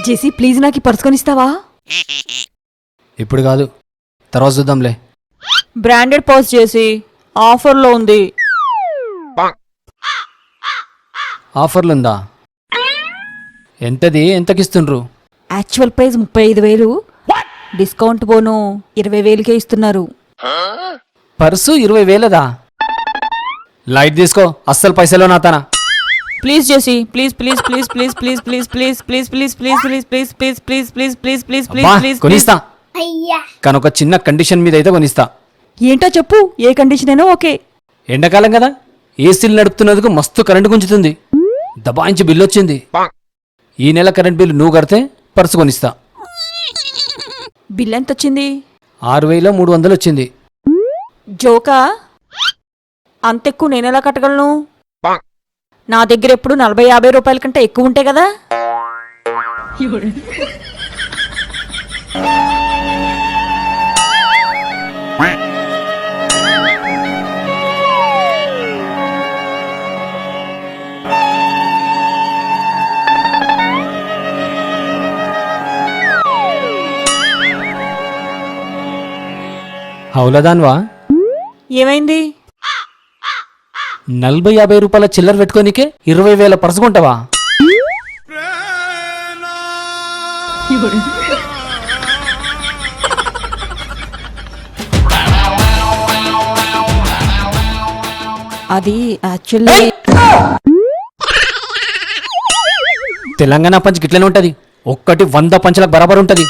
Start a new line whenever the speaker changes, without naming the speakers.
జెసి please నాకు పర్సుకొని ఇస్తావా?
ఇప్పుడు కాదు, తర్వాత చూద్దాంలే.
బ్రాండెడ్ పర్స్ చేసి ఆఫర్లో ఉంది.
ఆఫర్లు ఉందా? ఎంతది? ఎంతకిస్తుండ్రు?
యాక్చువల్ ప్రైస్ 35,000, డిస్కౌంట్ బోను 20,000కే ఇస్తున్నారు.
పర్సు 20,000దా? లైట్ తీసుకో, అస్సలు పైసలో నాతానా.
ప్లీజ్ జెసి, please please please please please please please please please please please please please please please please please please please
కొనిస్తా, కానీ ఒక చిన్న కండిషన్ మీద అయితే కొనిస్తా.
ఏంటో చెప్పు, ఏ కండిషన్ అయినా ఓకే.
ఎండాకాలం కదా, ఏసీలు నడుపుతున్నందుకు మస్తు కరెంటు గుంజుతుంది. దబాయించి బిల్లు వచ్చింది. ఈ నెల కరెంట్ బిల్లు నువ్వు కడితే పర్సు కొనిస్తా.
బిల్ ఎంత వచ్చింది?
6,300 వచ్చింది.
జోకా? అంత ఎక్కువ నేనెలా కట్టగలను? నా దగ్గర ఎప్పుడు 40-50 రూపాయల కంటే ఎక్కువ ఉంటాయి కదా.
హౌలదాన్వా?
ఏమైంది?
40-50 రూపాయల చిల్లర పెట్టుకోనికే 20,000 పర్సు కొంటావా?
అది యాక్చువల్లీ
తెలంగాణ పంచ్ గిట్లనే ఉంటది. ఒక్కటి 100 పంచులకు బరాబర్ ఉంటది.